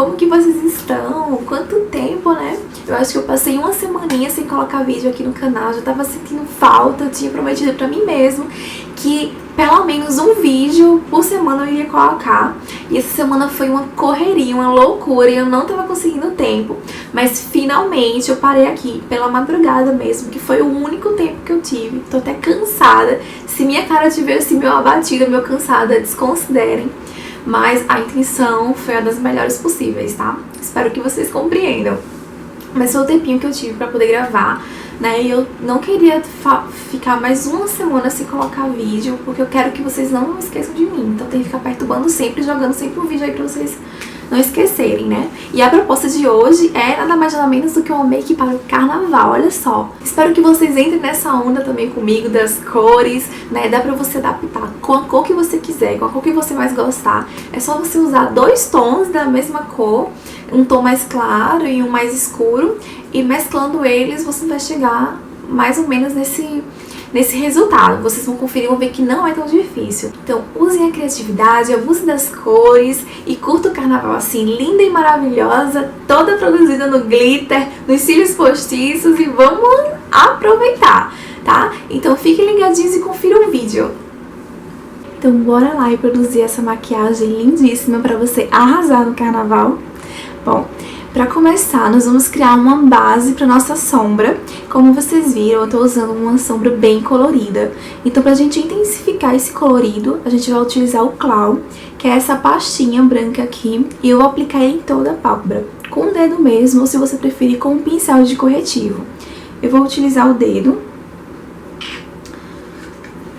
como que vocês estão? Quanto tempo, né? Eu acho que eu passei uma semaninha sem colocar vídeo aqui no canal, já tava sentindo falta, eu tinha prometido pra mim mesmo que pelo menos um vídeo por semana eu iria colocar. E essa semana foi uma correria, uma loucura, e eu não tava conseguindo tempo. Mas finalmente eu parei aqui pela madrugada mesmo, que foi o único tempo que eu tive. Tô até cansada. Se minha cara tiver assim meio abatida, meio cansada, desconsiderem. Mas a intenção foi a das melhores possíveis, tá? Espero que vocês compreendam. Mas foi o tempinho que eu tive pra poder gravar, né? E eu não queria ficar mais uma semana sem colocar vídeo, porque eu quero que vocês não esqueçam de mim. Então tem que ficar perturbando sempre, jogando sempre um vídeo aí pra vocês não esquecerem, né? E a proposta de hoje é nada mais nada menos do que um make para o carnaval, olha só. Espero que vocês entrem nessa onda também comigo das cores, né? Dá pra você adaptar com a cor que você quiser, com a cor que você mais gostar. É só você usar 2 tons da mesma cor, um tom mais claro e um mais escuro, e mesclando eles você vai chegar mais ou menos nesse resultado. Vocês vão conferir, vão ver que não é tão difícil. Então usem a criatividade, abusem das cores e curta o carnaval assim, linda e maravilhosa, toda produzida no glitter, nos cílios postiços, e vamos aproveitar, tá? Então fiquem ligadinhos e confiram o vídeo. Então bora lá e produzir essa maquiagem lindíssima pra você arrasar no carnaval. Bom, para começar, nós vamos criar uma base para nossa sombra. Como vocês viram, eu tô usando uma sombra bem colorida. Então, pra gente intensificar esse colorido, a gente vai utilizar o Clown, que é essa pastinha branca aqui, e eu vou aplicar ele em toda a pálpebra, com o dedo mesmo, ou se você preferir, com um pincel de corretivo. Eu vou utilizar o dedo.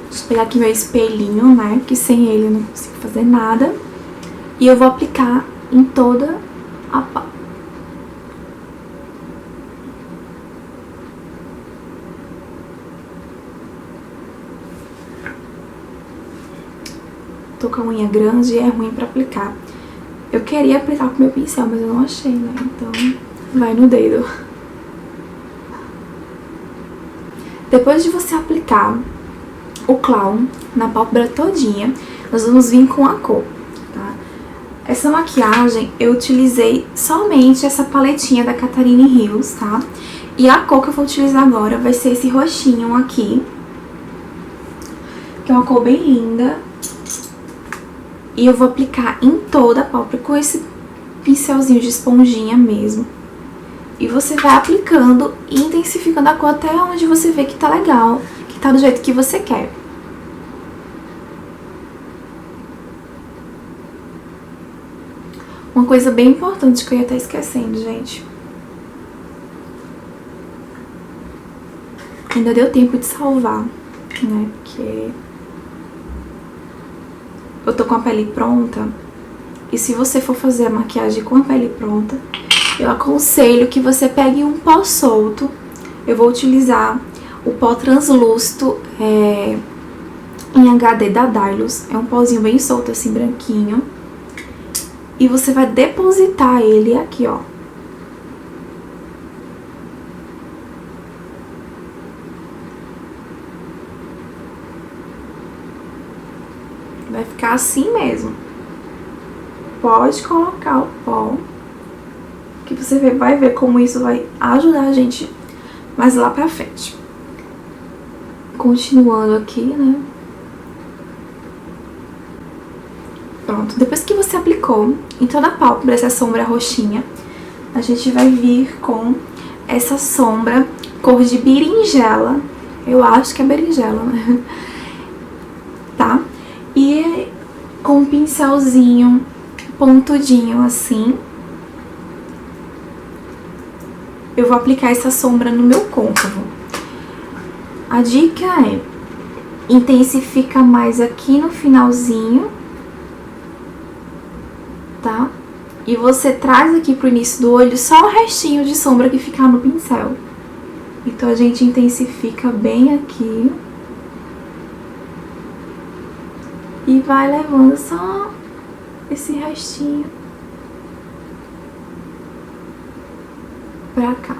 Deixa eu pegar aqui meu espelhinho, né, que sem ele eu não consigo fazer nada. E eu vou aplicar em toda a pálpebra. Tô com a unha grande e é ruim pra aplicar. Eu queria aplicar com meu pincel, mas eu não achei, né? Então, vai no dedo. Depois de você aplicar o Clown na pálpebra todinha, nós vamos vir com a cor, tá? Essa maquiagem eu utilizei somente essa paletinha da Catarine Hills, tá? E a cor que eu vou utilizar agora vai ser esse roxinho aqui, que é uma cor bem linda. E eu vou aplicar em toda a pálpebra com esse pincelzinho de esponjinha mesmo. E você vai aplicando e intensificando a cor até onde você vê que tá legal, que tá do jeito que você quer. Uma coisa bem importante que eu ia estar esquecendo, gente. Ainda deu tempo de salvar, né? Porque eu tô com a pele pronta, e se você for fazer a maquiagem com a pele pronta, eu aconselho que você pegue um pó solto. Eu vou utilizar o pó translúcido em HD da Dylos. É um pozinho bem solto, assim, branquinho. E você vai depositar ele aqui, ó. Vai ficar assim mesmo. Pode colocar o pó, que você vai ver como isso vai ajudar a gente mais lá pra frente. Continuando aqui, né? Pronto. Depois que você aplicou em toda a pálpebra essa sombra roxinha, a gente vai vir com essa sombra cor de berinjela. Eu acho que é berinjela, né? Tá? E com um pincelzinho pontudinho assim, eu vou aplicar essa sombra no meu côncavo. A dica é: intensifica mais aqui no finalzinho, tá? E você traz aqui pro início do olho só o restinho de sombra que ficar no pincel. Então a gente intensifica bem aqui. E vai levando só esse restinho pra cá.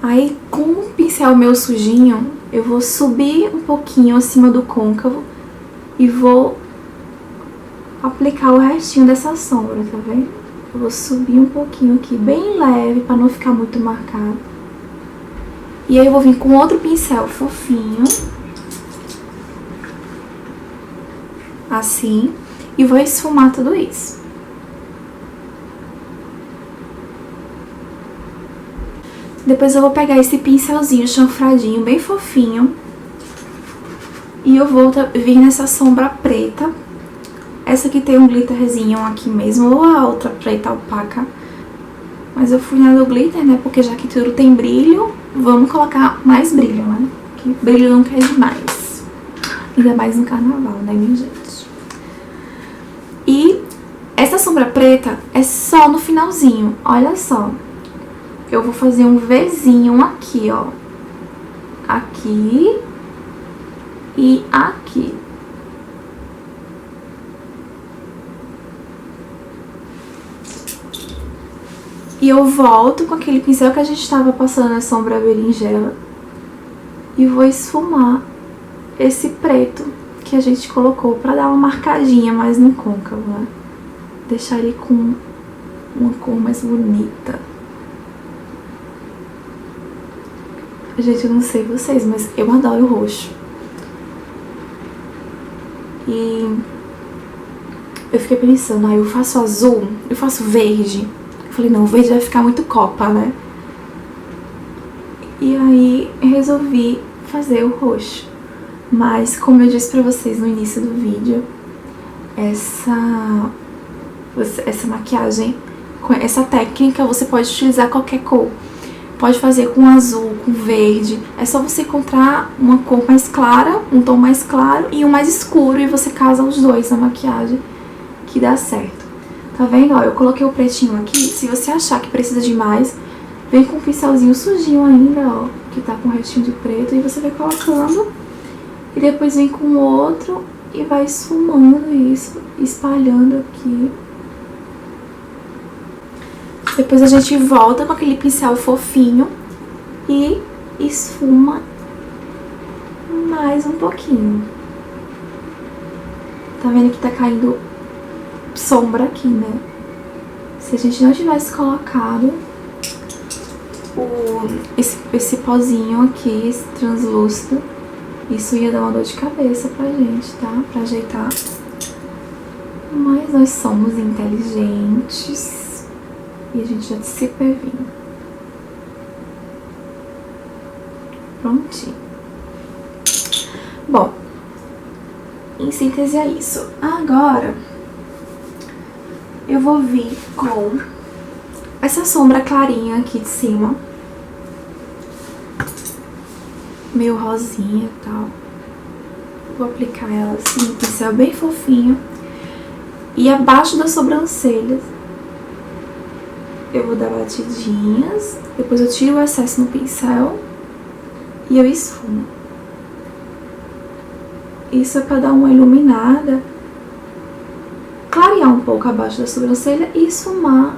Aí, com o pincel meu sujinho, eu vou subir um pouquinho acima do côncavo e vou aplicar o restinho dessa sombra, tá vendo? Eu vou subir um pouquinho aqui, bem leve, pra não ficar muito marcado. E aí eu vou vir com outro pincel fofinho, assim, e vou esfumar tudo isso. Depois eu vou pegar esse pincelzinho chanfradinho, bem fofinho, e eu vou vir nessa sombra preta. Essa aqui tem um glitterzinho aqui mesmo, ou a outra preta opaca. Mas eu fui na do glitter, né, porque já que tudo tem brilho, vamos colocar mais brilho, né? Que brilho não quer demais. Ainda mais no carnaval, né, minha gente? E essa sombra preta é só no finalzinho, olha só. Eu vou fazer um Vzinho aqui, ó. Aqui e aqui. E eu volto com aquele pincel que a gente tava passando a sombra berinjela e vou esfumar esse preto que a gente colocou pra dar uma marcadinha mais no côncavo, né? Deixar ele com uma cor mais bonita. Gente, eu não sei vocês, mas eu adoro o roxo. E eu fiquei pensando, eu faço azul, eu faço verde. Eu falei, não, o verde vai ficar muito copa, né? E aí resolvi fazer o roxo. Mas, como eu disse pra vocês no início do vídeo, essa maquiagem, com essa técnica, você pode utilizar qualquer cor. Pode fazer com azul, com verde. É só você encontrar uma cor mais clara, um tom mais claro e um mais escuro, e você casa os dois na maquiagem, que dá certo. Tá vendo? Ó, eu coloquei o pretinho aqui. Se você achar que precisa de mais, vem com um pincelzinho sujinho ainda, ó, que tá com o restinho de preto, e você vai colocando. E depois vem com o outro e vai esfumando isso, espalhando aqui. Depois a gente volta com aquele pincel fofinho e esfuma mais um pouquinho. Tá vendo que tá caindo sombra aqui, né? Se a gente não tivesse colocado esse pozinho aqui, esse translúcido, isso ia dar uma dor de cabeça pra gente, tá? Pra ajeitar. Mas nós somos inteligentes. E a gente já se previne. Prontinho. Bom, em síntese é isso. Agora, eu vou vir com essa sombra clarinha aqui de cima. Meio rosinha e tal. Vou aplicar ela assim, um pincel bem fofinho. E abaixo das sobrancelhas, eu vou dar batidinhas, depois eu tiro o excesso no pincel e eu esfumo. Isso é pra dar uma iluminada, clarear um pouco abaixo da sobrancelha e esfumar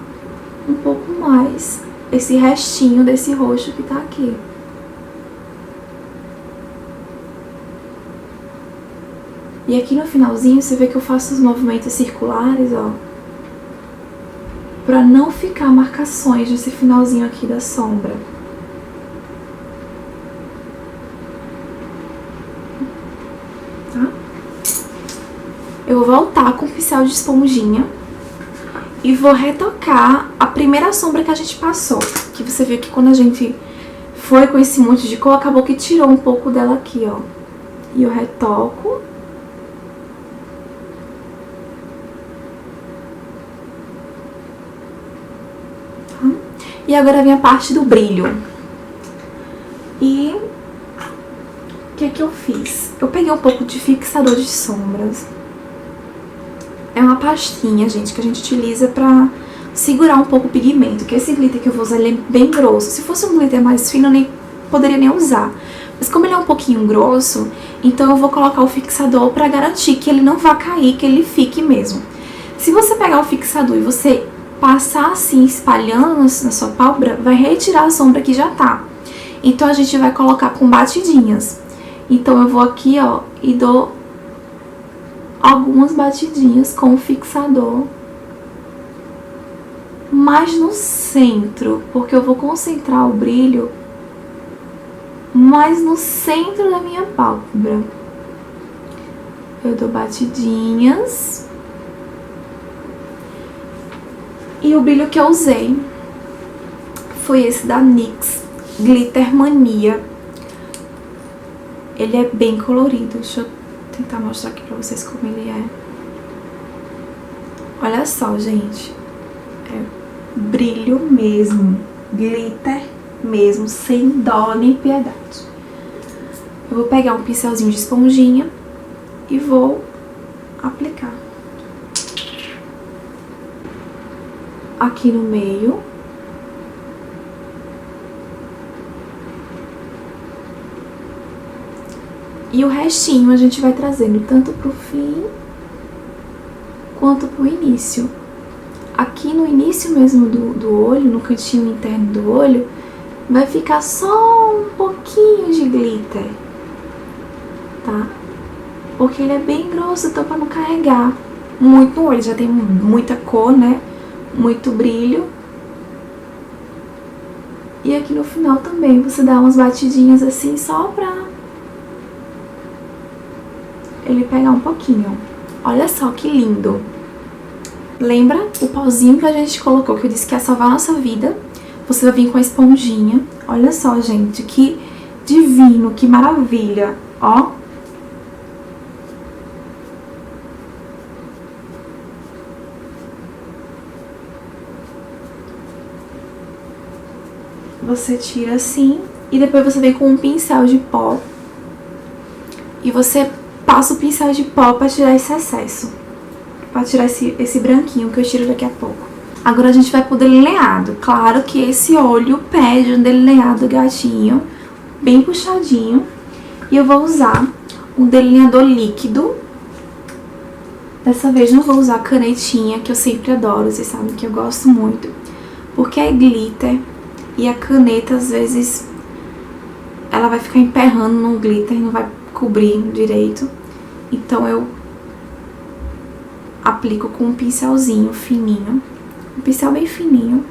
um pouco mais esse restinho desse roxo que tá aqui. E aqui no finalzinho você vê que eu faço os movimentos circulares, ó, pra não ficar marcações nesse finalzinho aqui da sombra. Tá? Eu vou voltar com o pincel de esponjinha e vou retocar a primeira sombra que a gente passou. Que você viu que quando a gente foi com esse monte de cor, acabou que tirou um pouco dela aqui, ó. E eu retoco. E agora vem a parte do brilho. E o que eu fiz? Eu peguei um pouco de fixador de sombras. É uma pastinha, gente, que a gente utiliza pra segurar um pouco o pigmento. Que esse glitter que eu vou usar, ele é bem grosso. Se fosse um glitter mais fino, eu nem poderia nem usar. Mas como ele é um pouquinho grosso, então eu vou colocar o fixador pra garantir que ele não vá cair, que ele fique mesmo. Se você pegar o fixador e você passar assim, espalhando na sua pálpebra, vai retirar a sombra que já tá. Então, a gente vai colocar com batidinhas. Então, eu vou aqui, ó, e dou algumas batidinhas com o fixador, mais no centro, porque eu vou concentrar o brilho mais no centro da minha pálpebra. Eu dou batidinhas. E o brilho que eu usei foi esse da NYX, Glitter Mania. Ele é bem colorido, deixa eu tentar mostrar aqui pra vocês como ele é. Olha só, gente, é brilho mesmo, glitter mesmo, sem dó nem piedade. Eu vou pegar um pincelzinho de esponjinha e vou aplicar aqui no meio. E o restinho a gente vai trazendo tanto pro fim quanto pro início. Aqui no início mesmo do olho, no cantinho interno do olho, vai ficar só um pouquinho de glitter, tá? Porque ele é bem grosso, então pra não carregar muito no olho. Já tem muita cor, né? Muito brilho. E aqui no final também você dá umas batidinhas assim só pra ele pegar um pouquinho. Olha só que lindo. Lembra o pauzinho que a gente colocou, que eu disse que ia salvar a nossa vida? Você vai vir com a esponjinha. Olha só, gente, que divino, que maravilha, ó. Você tira assim e depois você vem com um pincel de pó e você passa o pincel de pó pra tirar esse excesso, pra tirar esse branquinho que eu tiro daqui a pouco. Agora a gente vai pro delineado. Claro que esse olho pede um delineado gatinho, bem puxadinho. E eu vou usar um delineador líquido. Dessa vez não vou usar canetinha, que eu sempre adoro, vocês sabem que eu gosto muito. Porque é glitter e a caneta, às vezes, ela vai ficar emperrando no glitter e não vai cobrir direito. Então eu aplico com um pincelzinho fininho. Um pincel bem fininho.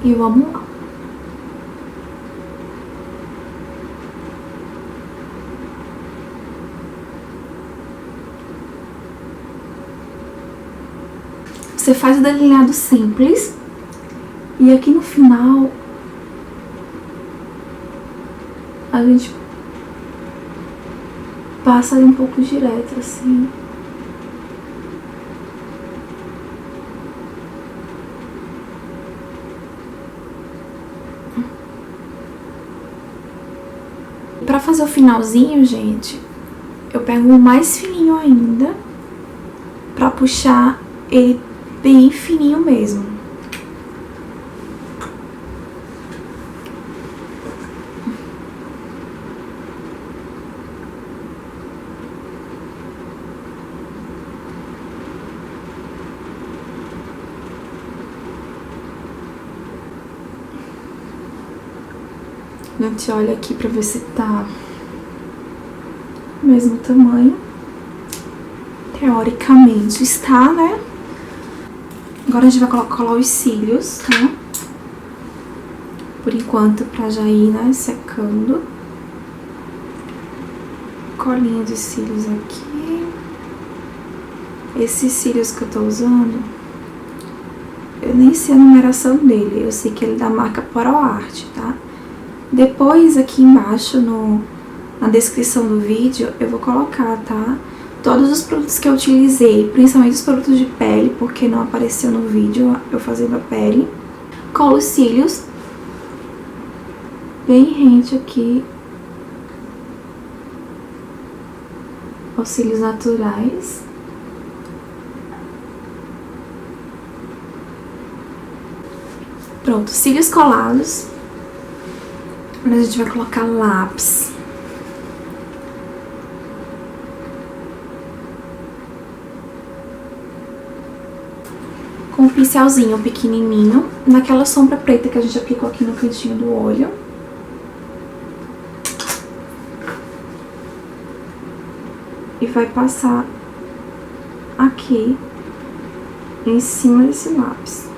E vamos lá. Você faz o delineado simples. E aqui no final a gente passa ali um pouco direto, assim. Pra fazer o finalzinho, gente, eu pego o mais fininho ainda, pra puxar ele bem fininho mesmo. A gente olha aqui pra ver se tá do mesmo tamanho. Teoricamente está, né? Agora a gente vai colar os cílios, tá? Por enquanto, pra já ir, né, secando. Colinha de cílios aqui. Esses cílios que eu tô usando, eu nem sei a numeração dele. Eu sei que ele é da marca PoroArt, tá? Depois, aqui embaixo, na descrição do vídeo, eu vou colocar, tá? Todos os produtos que eu utilizei, principalmente os produtos de pele, porque não apareceu no vídeo eu fazendo a pele. Colo os cílios bem rente aqui aos cílios naturais. Pronto, cílios colados. Agora a gente vai colocar lápis. Com um pincelzinho pequenininho, naquela sombra preta que a gente aplicou aqui no cantinho do olho. e vai passar aqui em cima desse lápis.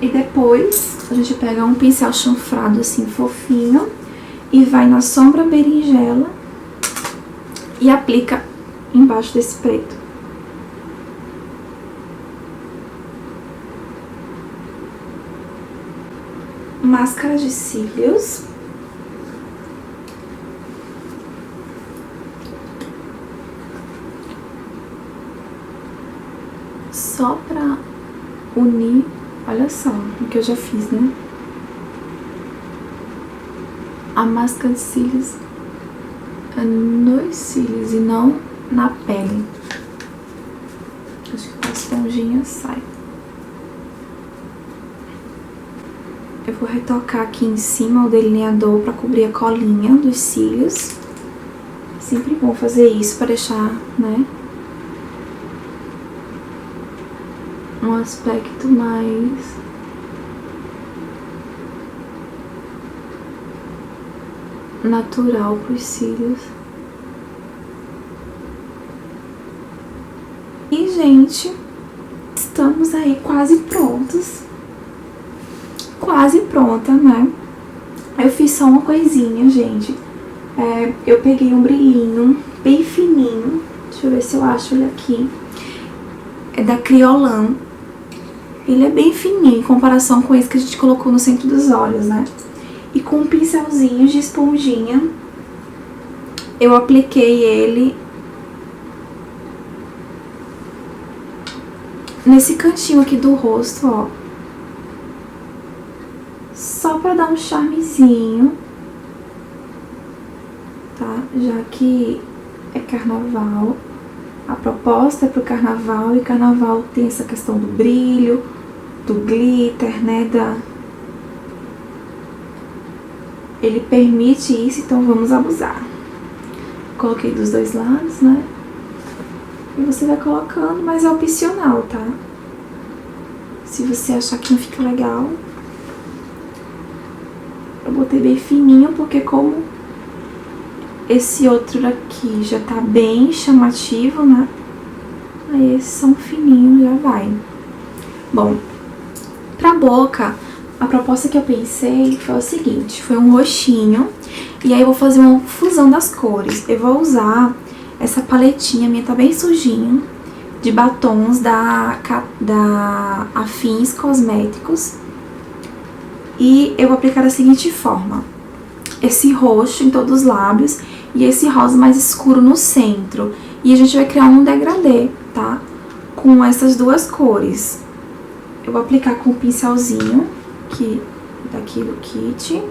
E depois a gente pega um pincel chanfrado assim fofinho e vai na sombra berinjela e aplica embaixo desse preto. Máscara de cílios. Só pra unir, olha só o que eu já fiz, né? A máscara de cílios nos cílios e não na pele. Acho que com a esponjinha sai. Eu vou retocar aqui em cima o delineador pra cobrir a colinha dos cílios. Sempre bom fazer isso pra deixar, né, um aspecto mais natural pros cílios. E, gente, estamos aí quase prontos. Quase pronta, né? Eu fiz só uma coisinha, gente. Eu peguei um brilhinho bem fininho. Deixa eu ver se eu acho ele aqui. É da Kryolan. Ele é bem fininho em comparação com esse que a gente colocou no centro dos olhos, né? E com um pincelzinho de esponjinha, eu apliquei ele nesse cantinho aqui do rosto, ó. Só pra dar um charmezinho, tá? Já que é carnaval, a proposta é pro carnaval, e carnaval tem essa questão do brilho, do glitter, né? Ele permite isso, então vamos abusar. Coloquei dos dois lados, né? E você vai colocando, mas é opcional, tá? Se você achar que não fica legal. Eu botei bem fininho, porque como esse outro aqui já tá bem chamativo, né? Aí esses são fininhos, já vai. Bom, pra boca, a proposta que eu pensei foi o seguinte, foi um roxinho, e aí eu vou fazer uma fusão das cores. Eu vou usar essa paletinha, minha tá bem sujinha, de batons da Afins Cosméticos. E eu vou aplicar da seguinte forma: esse roxo em todos os lábios e esse rosa mais escuro no centro. E a gente vai criar um degradê, tá? Com essas duas cores. Eu vou aplicar com o pincelzinho daqui do kit.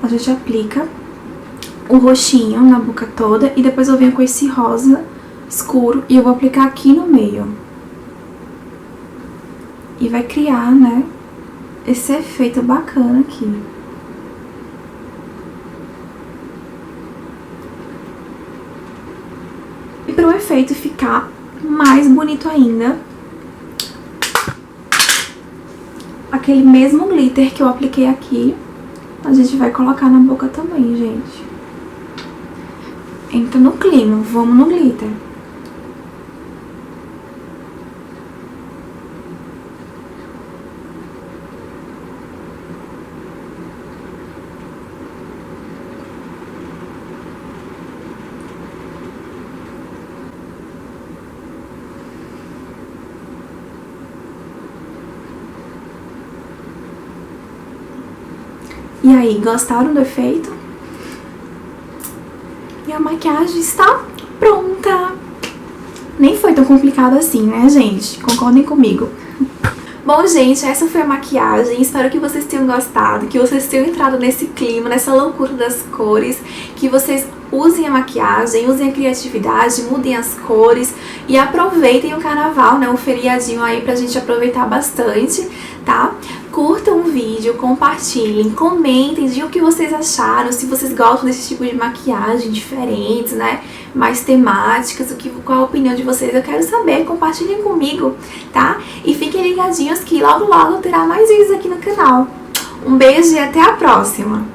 A gente aplica o roxinho na boca toda e depois eu venho com esse rosa escuro e eu vou aplicar aqui no meio. E vai criar, né, esse efeito bacana aqui. E para o efeito ficar mais bonito ainda, aquele mesmo glitter que eu apliquei aqui, a gente vai colocar na boca também, gente. Entra no clima, vamos no glitter. E aí, gostaram do efeito? E a maquiagem está pronta! Nem foi tão complicado assim, né, gente? Concordem comigo. Bom, gente, essa foi a maquiagem. Espero que vocês tenham gostado, que vocês tenham entrado nesse clima, nessa loucura das cores, que vocês usem a maquiagem, usem a criatividade, mudem as cores e aproveitem o carnaval, né? Um feriadinho aí pra gente aproveitar bastante, tá? curtam o vídeo, compartilhem, comentem, digam o que vocês acharam, se vocês gostam desse tipo de maquiagem diferentes, né, mais temáticas, qual a opinião de vocês, eu quero saber, compartilhem comigo, tá? E fiquem ligadinhos que logo logo terá mais vídeos aqui no canal. Um beijo e até a próxima!